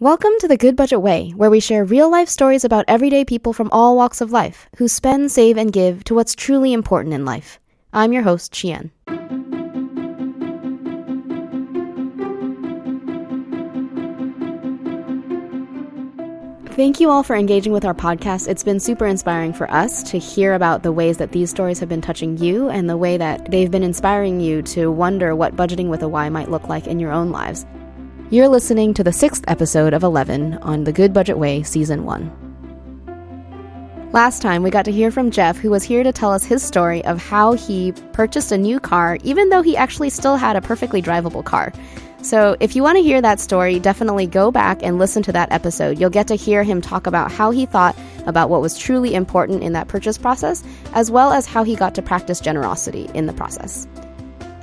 Welcome to the Good Budget Way, where we share real-life stories about everyday people from all walks of life who spend, save, and give to what's truly important in life. I'm your host, Chien. Thank you all for engaging with our podcast. It's been super inspiring for us to hear about the ways that these stories have been touching you and the way that they've been inspiring you to wonder what budgeting with a Y might look like in your own lives. You're listening to the 6th episode of 11 on the Good Budget Way, Season 1. Last time, we got to hear from Jeff, who was here to tell us his story of how he purchased a new car, even though he actually still had a perfectly drivable car. So if you want to hear that story, definitely go back and listen to that episode. You'll get to hear him talk about how he thought about what was truly important in that purchase process, as well as how he got to practice generosity in the process.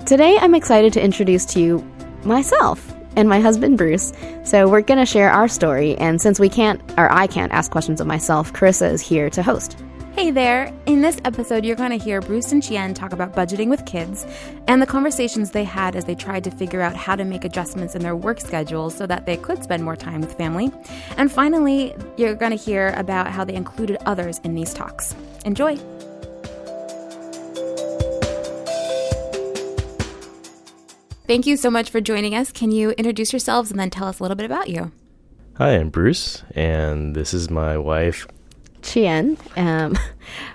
Today, I'm excited to introduce to you myself and my husband, Bruce. So we're going to share our story, and since I can't ask questions of myself, Carissa is here to host. Hey there! In this episode, you're going to hear Bruce and Chien talk about budgeting with kids and the conversations they had as they tried to figure out how to make adjustments in their work schedules so that they could spend more time with family. And finally, you're going to hear about how they included others in these talks. Enjoy! Thank you so much for joining us. Can you introduce yourselves and then tell us a little bit about you? Hi, I'm Bruce, and this is my wife, Chien.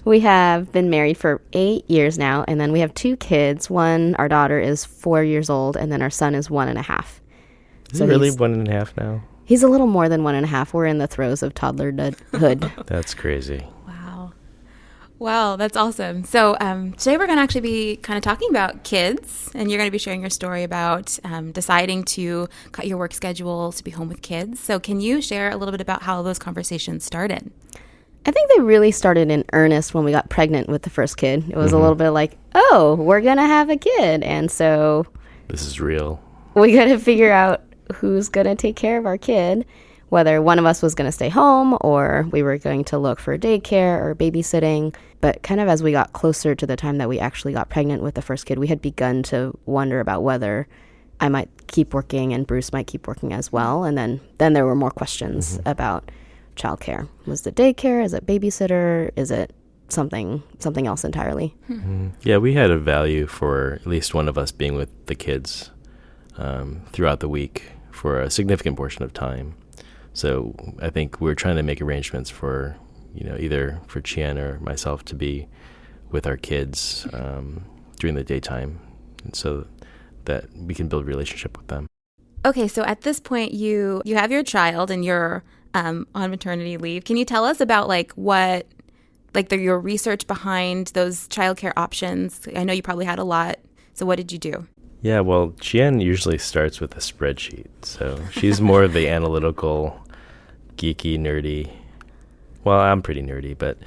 We have been married for 8 years now, and then we have 2 kids. Our daughter is 4 years old, and then our son is 1.5. Is he really 1.5 now? He's a little more than 1.5. We're in the throes of toddlerhood. That's crazy. Wow, that's awesome. So today we're going to actually be kind of talking about kids, and you're going to be sharing your story about deciding to cut your work schedule to be home with kids. So can you share a little bit about how those conversations started? I think they really started in earnest when we got pregnant with the first kid. It was a little bit like, oh, we're going to have a kid. And so this is real. We got to figure out who's going to take care of our kid, whether one of us was going to stay home or we were going to look for daycare or babysitting. But kind of as we got closer to the time that we actually got pregnant with the first kid, we had begun to wonder about whether I might keep working and Bruce might keep working as well. And then there were more questions about childcare. Was it daycare? Is it babysitter? Is it something else entirely? Yeah, we had a value for at least one of us being with the kids throughout the week for a significant portion of time. So I think we were trying to make arrangements for, either for Chien or myself to be with our kids during the daytime, and so that we can build a relationship with them. Okay, so at this point, you have your child and you're on maternity leave. Can you tell us about your research behind those childcare options? I know you probably had a lot. So what did you do? Yeah, well, Chien usually starts with a spreadsheet. So she's more of the analytical, geeky, nerdy. Well, I'm pretty nerdy, but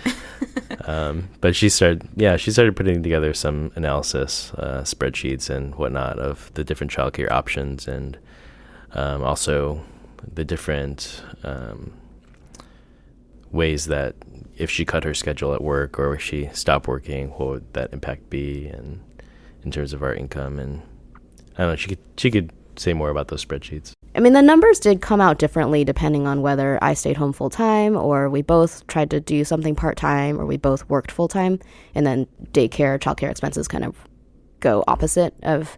she started putting together some analysis spreadsheets and whatnot of the different childcare options, and also the different ways that if she cut her schedule at work or if she stopped working, what would that impact be, and in terms of our income. And I don't know, she could say more about those spreadsheets. I mean, the numbers did come out differently depending on whether I stayed home full time or we both tried to do something part time or we both worked full time, and then daycare, childcare expenses kind of go opposite of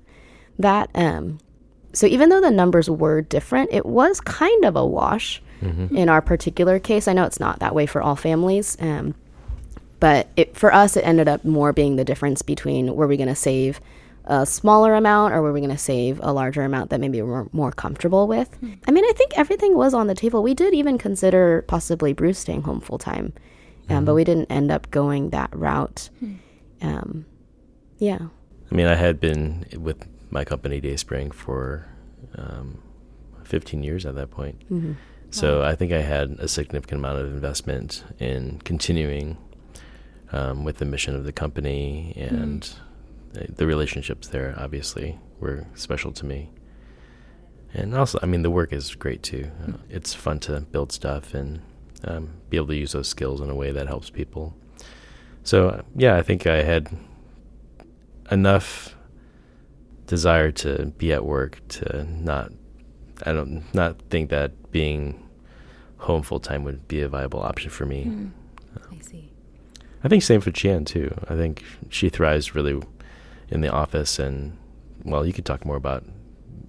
that. So even though the numbers were different, it was kind of a wash in our particular case. I know it's not that way for all families, but for us, it ended up more being the difference between were we going to save a smaller amount or were we going to save a larger amount that maybe we're more comfortable with. I mean, I think everything was on the table. We did even consider possibly Bruce staying home full time, but we didn't end up going that route. Yeah. I mean, I had been with my company Dayspring for 15 years at that point. So I think I had a significant amount of investment in continuing with the mission of the company, and the relationships there obviously were special to me. And also, I mean, the work is great too. It's fun to build stuff and be able to use those skills in a way that helps people. So yeah, I think I had enough desire to be at work to not think that being home full time would be a viable option for me. I see. I think same for Chian too. I think she thrives really in the office, and well, you could talk more about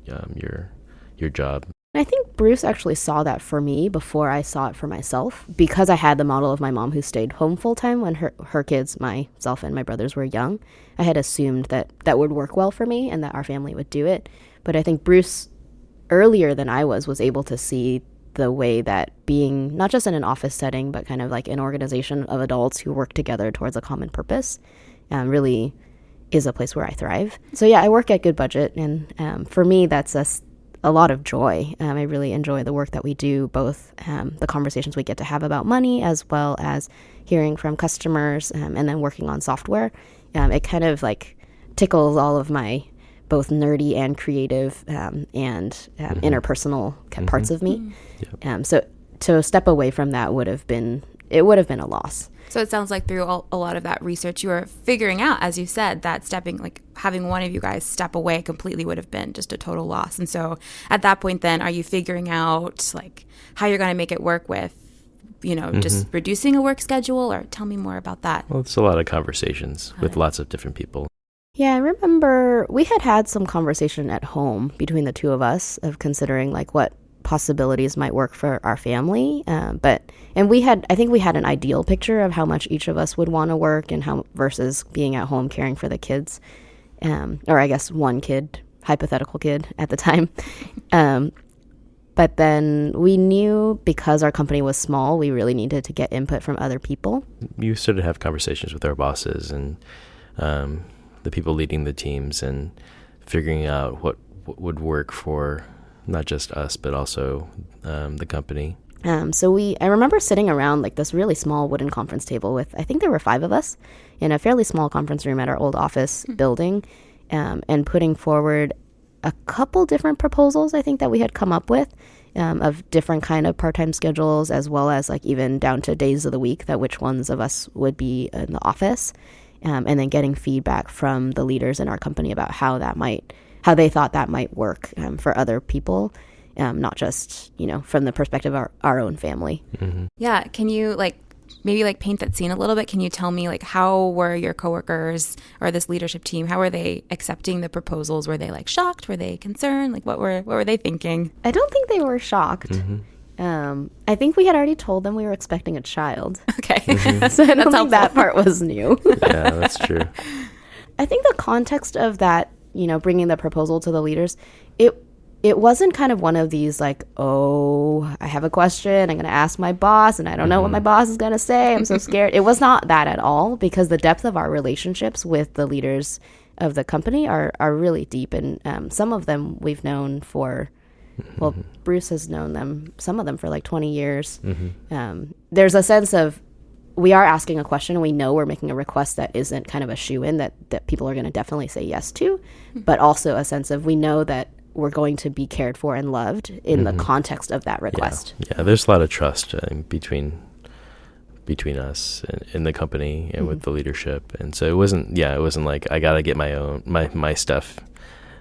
your job. I think Bruce actually saw that for me before I saw it for myself, because I had the model of my mom who stayed home full time when her kids, myself and my brothers, were young. I had assumed that that would work well for me and that our family would do it. But I think Bruce, earlier than I was able to see the way that being not just in an office setting, but kind of like an organization of adults who work together towards a common purpose, really is a place where I thrive. So yeah, I work at Goodbudget, and for me, that's a lot of joy. I really enjoy the work that we do, both the conversations we get to have about money, as well as hearing from customers, and then working on software. It kind of like tickles all of my both nerdy and creative and interpersonal parts of me. So to step away from that would have been a loss. So it sounds like through a lot of that research, you were figuring out, as you said, that having one of you guys step away completely would have been just a total loss. And so at that point, then, are you figuring out like how you're going to make it work with, just reducing a work schedule, or tell me more about that? Well, it's a lot of conversations with lots of different people. Yeah, I remember we had some conversation at home between the two of us of considering like what possibilities might work for our family. I think we had an ideal picture of how much each of us would want to work and how versus being at home caring for the kids. Or I guess one kid, hypothetical kid at the time. But then we knew because our company was small, we really needed to get input from other people. You sort of have conversations with our bosses and the people leading the teams and figuring out what would work for not just us, but also the company. I remember sitting around like this really small wooden conference table with, I think there were 5 of us in a fairly small conference room at our old office building, and putting forward a couple different proposals I think that we had come up with of different kind of part-time schedules, as well as like even down to days of the week that which ones of us would be in the office, and then getting feedback from the leaders in our company about how they thought that might work for other people, not just, from the perspective of our own family. Yeah. Can you maybe paint that scene a little bit? Can you tell me how were your coworkers or this leadership team, how were they accepting the proposals? Were they shocked? Were they concerned? What were they thinking? I don't think they were shocked. I think we had already told them we were expecting a child. Okay. So I don't think that part was new. Yeah, that's true. I think the context of that, bringing the proposal to the leaders, it wasn't kind of one of these I have a question, I'm going to ask my boss, and I don't know what my boss is going to say, I'm so scared. It was not that at all, because the depth of our relationships with the leaders of the company are really deep, and some of them we've known for, well, Bruce has known some of them for 20 years. There's a sense of, we are asking a question and we know we're making a request that isn't kind of a shoe-in that people are going to definitely say yes to, but also a sense of, we know that we're going to be cared for and loved in the context of that request. Yeah, there's a lot of trust between us and in the company and with the leadership. And so it wasn't like I got to get my stuff,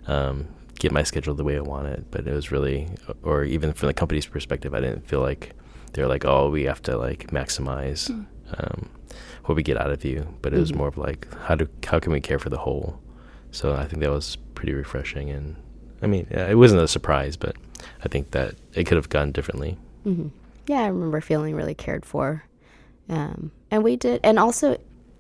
get my schedule the way I want it. But it was really, or even from the company's perspective, I didn't feel like they're we have to maximize what we get out of you. But it was more of how can we care for the whole? So I think that was pretty refreshing. And I mean, it wasn't a surprise, but I think that it could have gone differently. Yeah, I remember feeling really cared for. And we did. And also,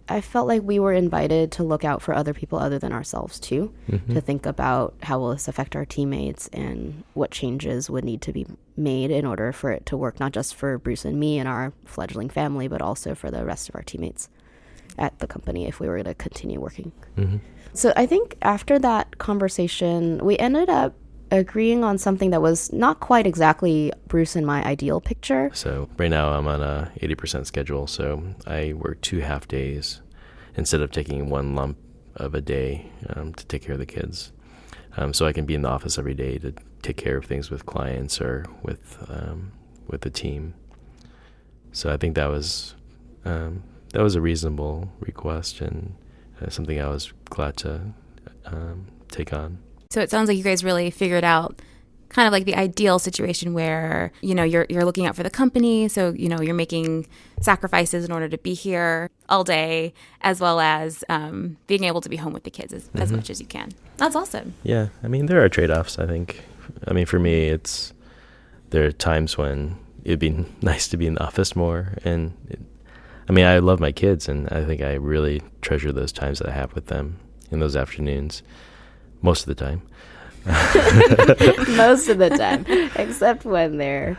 I felt like we were invited to look out for other people other than ourselves, too, to think about how will this affect our teammates and what changes would need to be made in order for it to work, not just for Bruce and me and our fledgling family, but also for the rest of our teammates at the company if we were to continue working. So I think after that conversation, we ended up agreeing on something that was not quite exactly Bruce and my ideal picture. So right now I'm on a 80% schedule, so I work 2 half days instead of taking one lump of a day to take care of the kids. So I can be in the office every day to take care of things with clients or with the team. So I think that was a reasonable request and something I was glad to take on. So it sounds like you guys really figured out kind of like the ideal situation where, you're looking out for the company. So, you're making sacrifices in order to be here all day, as well as being able to be home with the kids as much as you can. That's awesome. Yeah. I mean, there are trade-offs, I think. I mean, for me, there are times when it'd be nice to be in the office more. And I love my kids, and I think I really treasure those times that I have with them in those afternoons most of the time. Most of the time, except when they're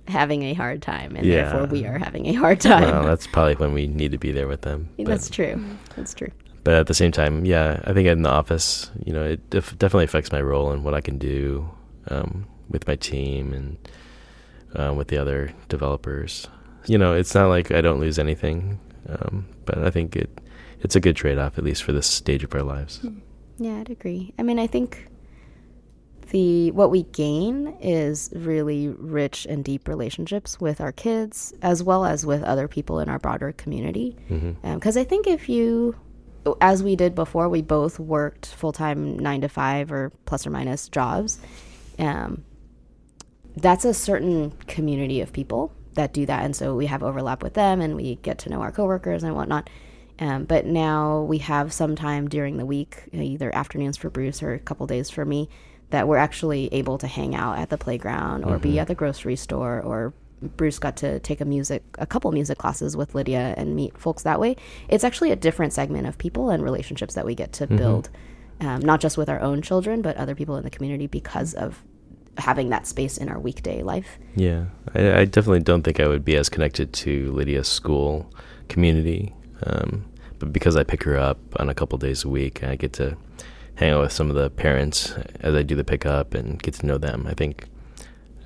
having a hard time, and therefore we are having a hard time. Well, that's probably when we need to be there with them. That's true. That's true. But at the same time, I think in the office, it definitely affects my role and what I can do with my team and with the other developers. It's not like I don't lose anything, but I think it's a good trade-off, at least for this stage of our lives. Yeah, I'd agree. I think what we gain is really rich and deep relationships with our kids, as well as with other people in our broader community. Because I think as we did before, we both worked full-time 9 to 5 or plus or minus jobs. That's a certain community of people that do that. And so we have overlap with them, and we get to know our coworkers and whatnot. But now we have some time during the week, either afternoons for Bruce or a couple days for me, that we're actually able to hang out at the playground or be at the grocery store, or Bruce got to take a couple music classes with Lydia and meet folks that way. It's actually a different segment of people and relationships that we get to build, not just with our own children, but other people in the community, because of having that space in our weekday life. Yeah, I definitely don't think I would be as connected to Lydia's school community, but because I pick her up on a couple days a week, I get to hang out with some of the parents as I do the pickup and get to know them. I think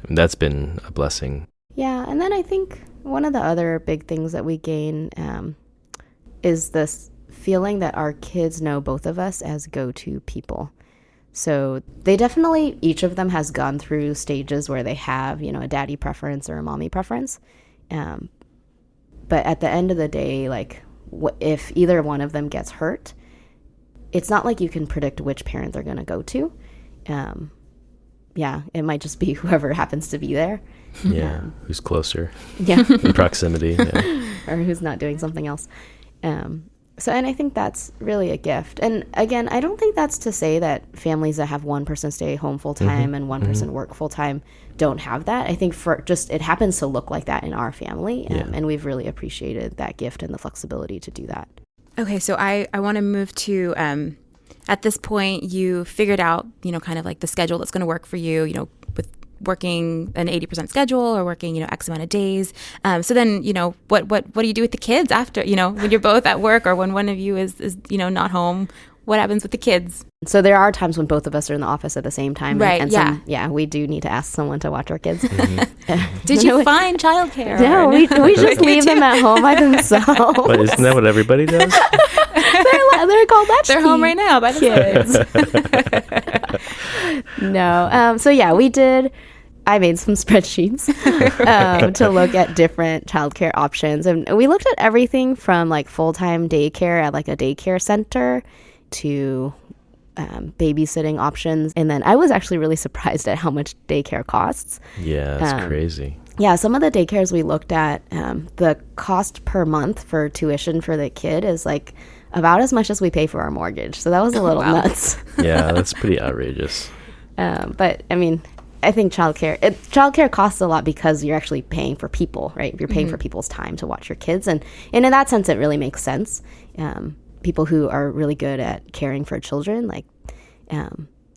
that's been a blessing. Yeah, and then I think one of the other big things that we gain is this feeling that our kids know both of us as go-to people. So they definitely, each of them has gone through stages where they have, a daddy preference or a mommy preference. But at the end of the day, if either one of them gets hurt, it's not like you can predict which parent they're going to go to. It might just be whoever happens to be there. Yeah, who's closer. Yeah. In proximity. Yeah. Or who's not doing something else. And I think that's really a gift. And again, I don't think that's to say that families that have one person stay home full time and one person work full time don't have that. I think it happens to look like that in our family. And we've really appreciated that gift and the flexibility to do that. Okay, so I want to move to, at this point, you figured out, kind of like the schedule that's going to work for you, with working an 80% schedule or working, X amount of days. So then, what do you do with the kids after, when you're both at work or when one of you is not home? What happens with the kids? So there are times when both of us are in the office at the same time. Right, And we do need to ask someone to watch our kids. Did you find childcare? No, we just leave them at home by themselves. But isn't that what everybody does? They're called latchkey. They're home right now by kids. No. We did. I made some spreadsheets to look at different childcare options. And we looked at everything from full-time daycare at a daycare center to babysitting options. And then I was actually really surprised at how much daycare costs. Yeah, that's crazy. Yeah, some of the daycares we looked at, the cost per month for tuition for the kid is about as much as we pay for our mortgage. So that was a little nuts. Yeah, that's pretty outrageous. But I think childcare costs a lot because you're actually paying for people, right? You're paying for people's time to watch your kids. And in that sense, it really makes sense. People who are really good at caring for children,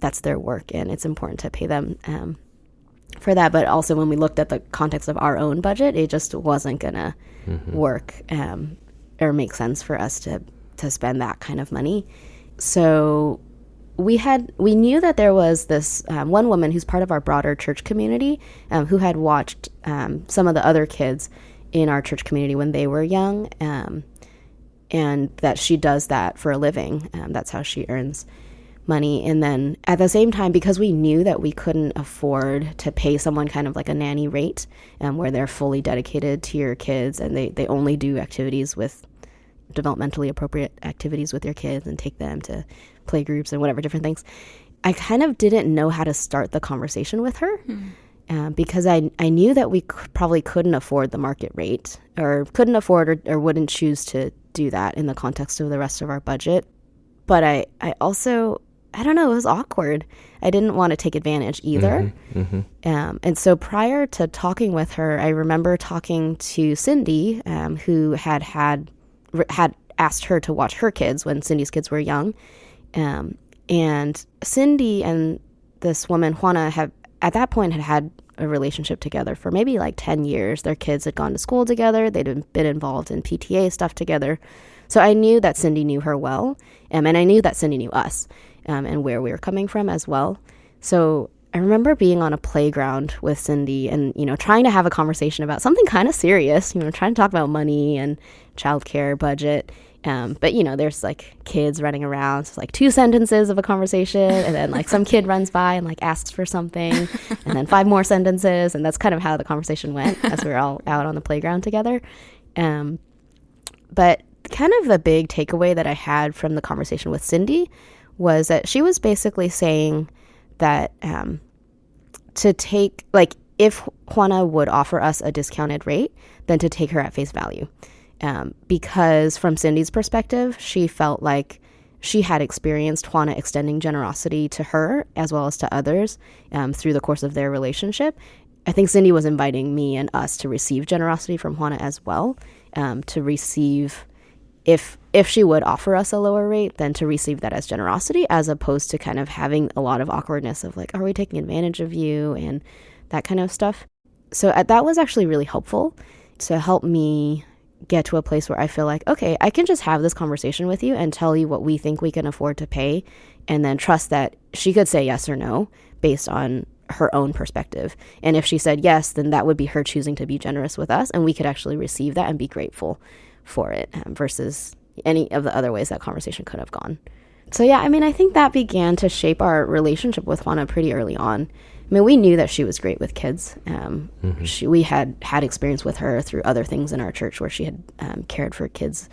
that's their work, and it's important to pay them for that. But also when we looked at the context of our own budget, it just wasn't going to work or make sense for us to spend that kind of money. So we knew that there was this one woman who's part of our broader church community who had watched some of the other kids in our church community when they were young, and that she does that for a living. That's how she earns money. And then at the same time, because we knew that we couldn't afford to pay someone kind of like a nanny rate where they're fully dedicated to your kids and they only do activities with developmentally appropriate activities with your kids and take them to play groups and whatever different things. I kind of didn't know how to start the conversation with her. Because I knew that we probably couldn't afford the market rate, or couldn't afford or wouldn't choose to do that in the context of the rest of our budget. But I also, I don't know, it was awkward. I didn't want to take advantage either. And so prior to talking with her, I remember talking to Cindy, who had asked her to watch her kids when Cindy's kids were young. And Cindy and this woman, Juana, at that point had a relationship together for maybe like 10 years. Their kids had gone to school together. They'd been involved in PTA stuff together. So I knew that Cindy knew her well, and I knew that Cindy knew us, and where we were coming from as well. So I remember being on a playground with Cindy and, trying to have a conversation about something kind of serious, trying to talk about money and childcare budget. But, there's like kids running around. So it's like 2 sentences of a conversation, and then like some kid runs by and like asks for something, and then 5 more sentences. And that's kind of how the conversation went as we were all out on the playground together. But kind of the big takeaway that I had from the conversation with Cindy was that she was basically saying that to take, like, if Juana would offer us a discounted rate, then to take her at face value. Because from Cindy's perspective, she felt like she had experienced Juana extending generosity to her as well as to others through the course of their relationship. I think Cindy was inviting me and us to receive generosity from Juana as well, to receive, if she would offer us a lower rate, then to receive that as generosity, as opposed to kind of having a lot of awkwardness of like, are we taking advantage of you and that kind of stuff. So that was actually really helpful to help me get to a place where I feel like, okay, I can just have this conversation with you and tell you what we think we can afford to pay, and then trust that she could say yes or no based on her own perspective. And if she said yes, then that would be her choosing to be generous with us, and we could actually receive that and be grateful for it, versus any of the other ways that conversation could have gone. So yeah, I think that began to shape our relationship with Juana pretty early on. We knew that she was great with kids. We had experience with her through other things in our church where she had cared for kids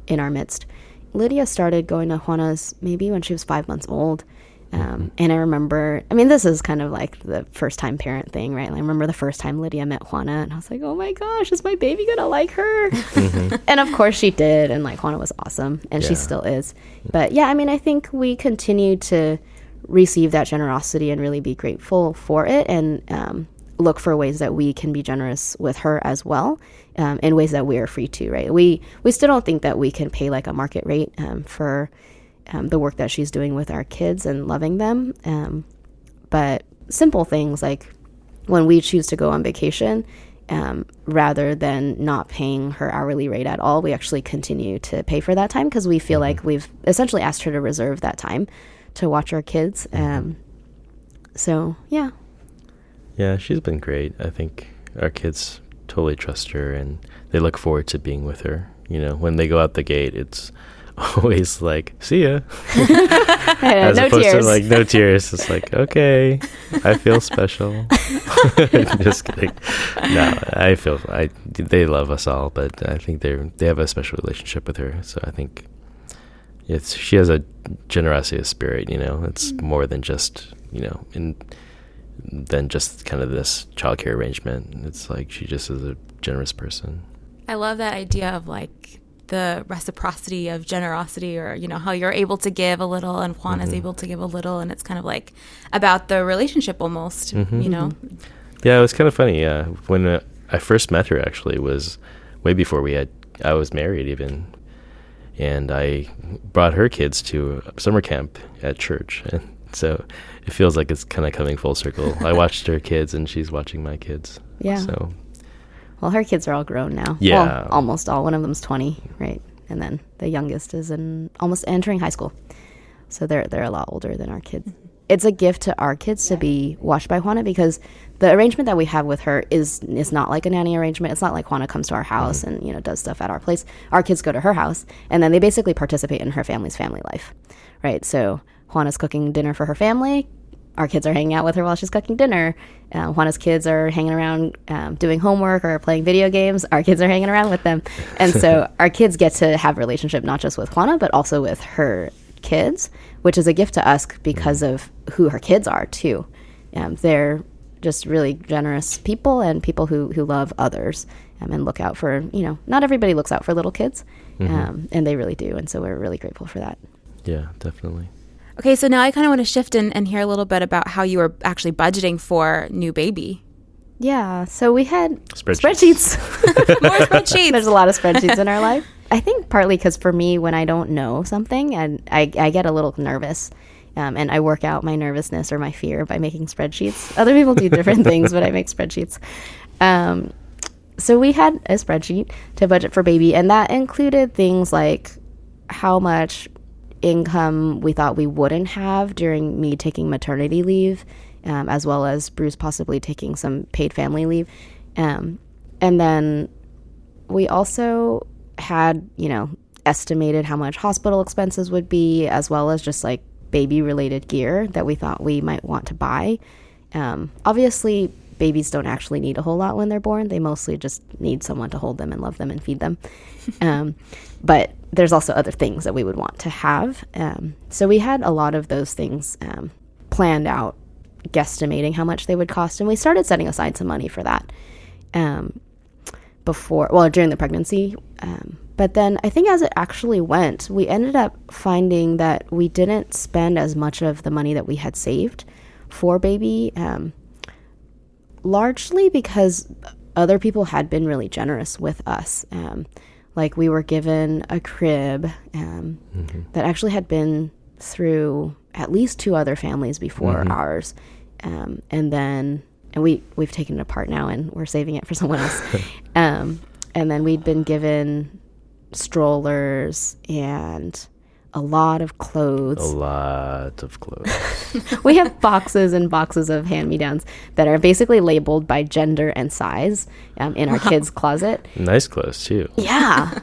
in our midst. Lydia started going to Juana's maybe when she was 5 months old. And I remember, this is kind of like the first time parent thing, right? I remember the first time Lydia met Juana, and I was like, oh my gosh, is my baby gonna like her? And of course she did, and like Juana was awesome, and she still is. But yeah, I think we continue to receive that generosity and really be grateful for it, and look for ways that we can be generous with her as well, in ways that we are free to, right? We still don't think that we can pay like a market rate for the work that she's doing with our kids and loving them. But simple things like when we choose to go on vacation, rather than not paying her hourly rate at all, we actually continue to pay for that time because we feel like we've essentially asked her to reserve that time to watch our kids. So, yeah. Yeah, she's been great. I think our kids totally trust her, and they look forward to being with her. When they go out the gate, it's always like, see ya. As no opposed tears. to like no tears. It's like, okay, I feel special. Just kidding. No, they love us all, but I think they have a special relationship with her. So I think she has a generosity of spirit. It's more than just than just kind of this childcare arrangement. It's like she just is a generous person. I love that idea of like the reciprocity of generosity, or how you're able to give a little and Juana's able to give a little, and it's kind of like about the relationship almost. Yeah, it was kind of funny. When I first met her, actually, was way before I was married even, and I brought her kids to summer camp at church, and so it feels like it's kind of coming full circle. I watched her kids and she's watching my kids. Yeah. So well, her kids are all grown now. Yeah. Well, almost all. One of them's 20, right? And then the youngest is almost entering high school. So they're a lot older than our kids. It's a gift to our kids to be watched by Juana, because the arrangement that we have with her is not like a nanny arrangement. It's not like Juana comes to our house and does stuff at our place. Our kids go to her house, and then they basically participate in her family's family life, right? So Juana's cooking dinner for her family. Our kids are hanging out with her while she's cooking dinner. Juana's kids are hanging around doing homework or playing video games. Our kids are hanging around with them. And so our kids get to have a relationship not just with Juana, but also with her kids, which is a gift to us because of who her kids are too. They're just really generous people and people who love others and look out for, not everybody looks out for little kids, and they really do. And so we're really grateful for that. Yeah, definitely. Okay, so now I kind of want to shift and hear a little bit about how you were actually budgeting for new baby. Yeah, so we had Spreadsheets. More spreadsheets. There's a lot of spreadsheets in our life. I think partly because for me, when I don't know something, and I get a little nervous, and I work out my nervousness or my fear by making spreadsheets. Other people do different things, but I make spreadsheets. So we had a spreadsheet to budget for baby, and that included things like how much income we thought we wouldn't have during me taking maternity leave, as well as Bruce possibly taking some paid family leave. And then we also had, estimated how much hospital expenses would be, as well as just like baby related gear that we thought we might want to buy. Obviously, babies don't actually need a whole lot when they're born. They mostly just need someone to hold them and love them and feed them. But there's also other things that we would want to have. So we had a lot of those things planned out, guesstimating how much they would cost. And we started setting aside some money for that during the pregnancy. But then I think as it actually went, we ended up finding that we didn't spend as much of the money that we had saved for baby, largely because other people had been really generous with us. Like we were given a crib that actually had been through at least 2 other families before ours. And we've taken it apart now and we're saving it for someone else. And then we'd been given strollers and a lot of clothes. We have boxes and boxes of hand-me-downs that are basically labeled by gender and size in our kids' closet. Nice clothes too. Yeah.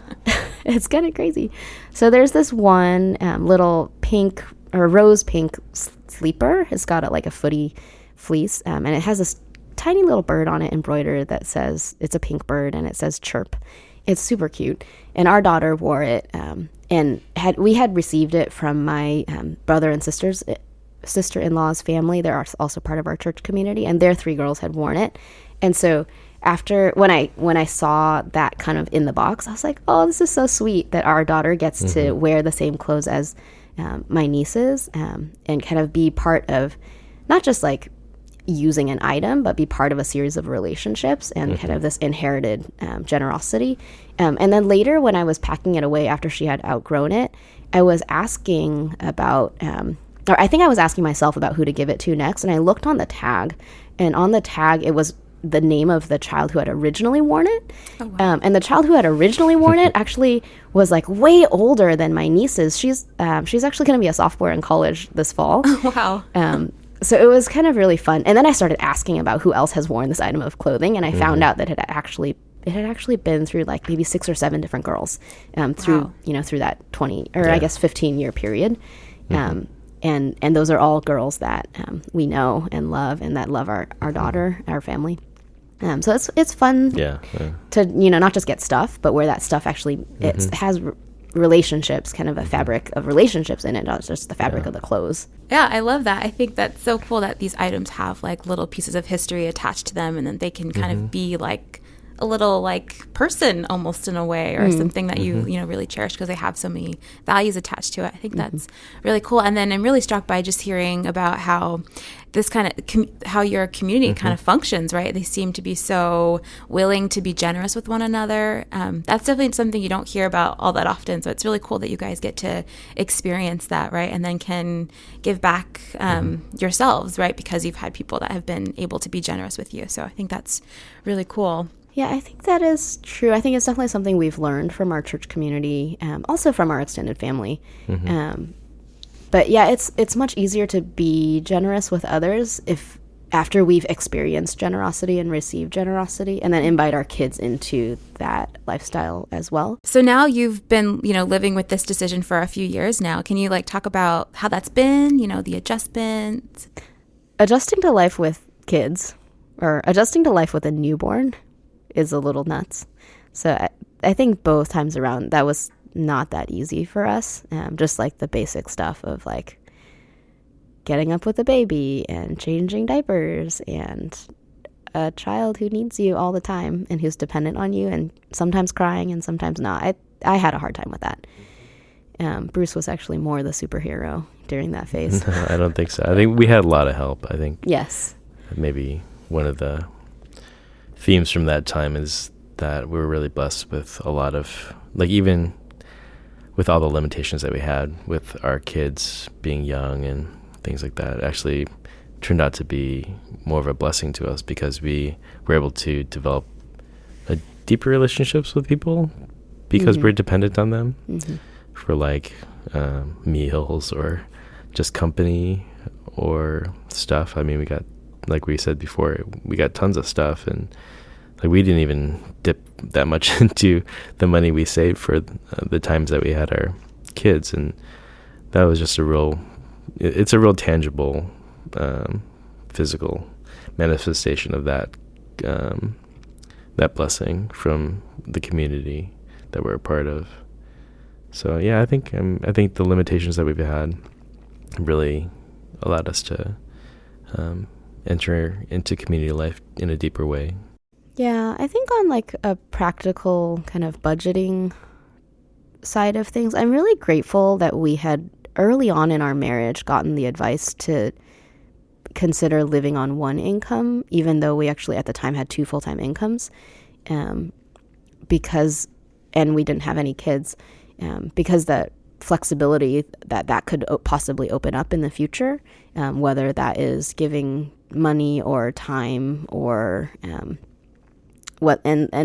It's kind of crazy. So there's this one little pink or rose pink sleeper. It's got a footy fleece, and it has this tiny little bird on it embroidered that says, it's a pink bird, and it says chirp. It's super cute. And our daughter wore it, and we had received it from my brother and sister-in-law's family. They're also part of our church community, and their 3 girls had worn it. And so after when I saw that kind of in the box, I was like, oh, this is so sweet that our daughter gets to wear the same clothes as my nieces, and kind of be part of not just like using an item, but be part of a series of relationships and kind of this inherited generosity. And then later when I was packing it away after she had outgrown it, I was asking about, or I think I was asking myself about who to give it to next. And I looked on the tag, and on the tag, it was the name of the child who had originally worn it. Oh, wow. And the child who had originally worn it actually was like way older than my nieces. She's actually going to be a sophomore in college this fall. Oh, wow. So it was kind of really fun. And then I started asking about who else has worn this item of clothing, and I found out that it had actually been through like maybe 6 or 7 different girls through that 20 or I guess 15-year period. And those are all girls that we know and love, and that love our daughter, our family. So it's fun to not just get stuff, but where that stuff actually it has relationships, kind of a fabric of relationships in it, not just the fabric of the clothes. Yeah, I love that. I think that's so cool that these items have like little pieces of history attached to them, and then they can kind of be like a little like person almost in a way, or something that you really cherish because they have so many values attached to it. I think that's really cool. And then I'm really struck by just hearing about how this kind of how your community kind of functions, right? They seem to be so willing to be generous with one another. That's definitely something you don't hear about all that often. So it's really cool that you guys get to experience that, right? And then can give back yourselves, right? Because you've had people that have been able to be generous with you. So I think that's really cool. Yeah, I think that is true. I think it's definitely something we've learned from our church community, also from our extended family. But yeah, it's much easier to be generous with others after we've experienced generosity and received generosity, and then invite our kids into that lifestyle as well. So now you've been, living with this decision for a few years now. Can you talk about how that's been, the adjustments? Adjusting to life with kids, or adjusting to life with a newborn, is a little nuts. So I think both times around that was not that easy for us. Just like the basic stuff of like getting up with a baby and changing diapers and a child who needs you all the time and who's dependent on you and sometimes crying and sometimes not. I had a hard time with that. Bruce was actually more the superhero during that phase. No, I don't think so. I think we had a lot of help. I think yes. Maybe one of the themes from that time is that we were really blessed with a lot of, like, even with all the limitations that we had with our kids being young and things like that, actually turned out to be more of a blessing to us because we were able to develop deeper relationships with people because we're dependent on them for like meals or just company or stuff. I mean, we got, like we said before, we got tons of stuff, and like we didn't even dip that much into the money we saved for the times that we had our kids, and that was just it's a real tangible physical manifestation of that blessing from the community that we're a part of. So yeah, I think the limitations that we've had really allowed us to enter into community life in a deeper way. Yeah, I think on like a practical kind of budgeting side of things, I'm really grateful that we had early on in our marriage gotten the advice to consider living on one income, even though we actually at the time had 2 full-time incomes, because we didn't have any kids, because the flexibility that could possibly open up in the future, whether that is giving money or time or and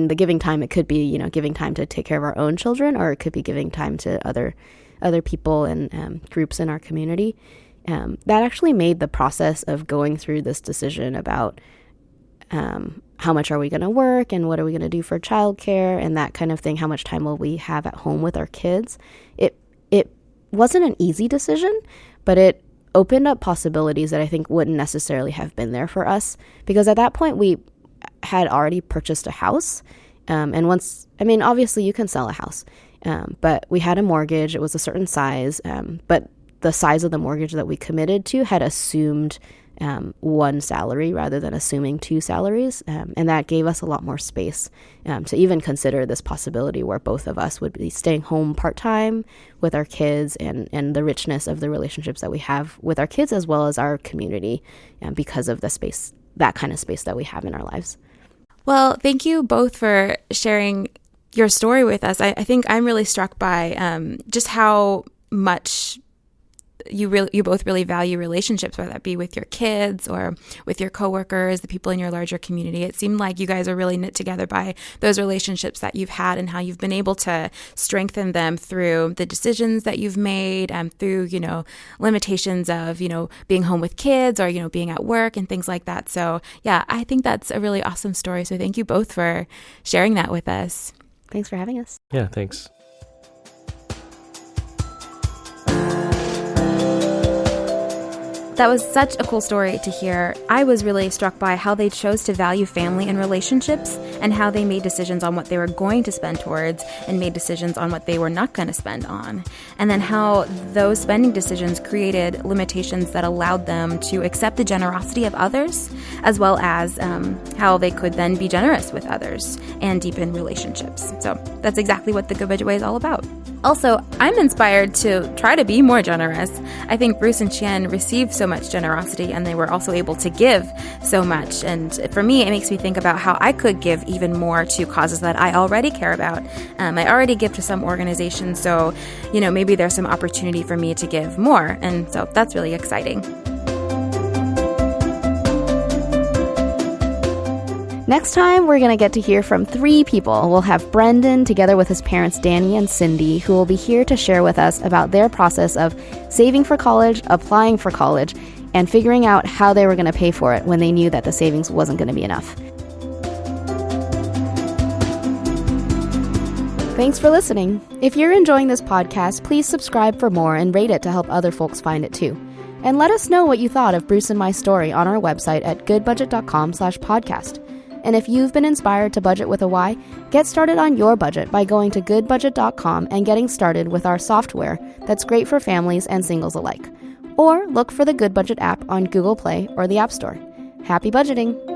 the giving time, it could be, giving time to take care of our own children, or it could be giving time to other people and groups in our community. That actually made the process of going through this decision about how much are we going to work and what are we going to do for childcare and that kind of thing, how much time will we have at home with our kids. It wasn't an easy decision, but it opened up possibilities that I think wouldn't necessarily have been there for us, because at that point we had already purchased a house. And once, obviously you can sell a house, but we had a mortgage. It was a certain size, but the size of the mortgage that we committed to had assumed one salary rather than assuming 2 salaries. And that gave us a lot more space to even consider this possibility where both of us would be staying home part-time with our kids and the richness of the relationships that we have with our kids as well as our community, because of the space, that kind of space that we have in our lives. Well, thank you both for sharing your story with us. I think I'm really struck by just how much you both really value relationships, whether that be with your kids or with your coworkers, the people in your larger community. It seemed like you guys are really knit together by those relationships that you've had and how you've been able to strengthen them through the decisions that you've made, through, limitations of, being home with kids or, being at work and things like that. So yeah, I think that's a really awesome story. So thank you both for sharing that with us. Thanks for having us. Yeah, thanks. That was such a cool story to hear. I was really struck by how they chose to value family and relationships and how they made decisions on what they were going to spend towards and made decisions on what they were not going to spend on. And then how those spending decisions created limitations that allowed them to accept the generosity of others, as well as how they could then be generous with others and deepen relationships. So that's exactly what the Good Budget Way is all about. Also, I'm inspired to try to be more generous. I think Bruce and Chien received so much generosity, and they were also able to give so much. And for me, it makes me think about how I could give even more to causes that I already care about. I already give to some organizations, so maybe there's some opportunity for me to give more. And so that's really exciting. Next time, we're going to get to hear from 3 people. We'll have Brendan together with his parents, Danny and Cindy, who will be here to share with us about their process of saving for college, applying for college, and figuring out how they were going to pay for it when they knew that the savings wasn't going to be enough. Thanks for listening. If you're enjoying this podcast, please subscribe for more and rate it to help other folks find it too. And let us know what you thought of Bruce and my story on our website at goodbudget.com/podcast. And if you've been inspired to budget with a Y, get started on your budget by going to goodbudget.com and getting started with our software that's great for families and singles alike. Or look for the Goodbudget app on Google Play or the App Store. Happy budgeting!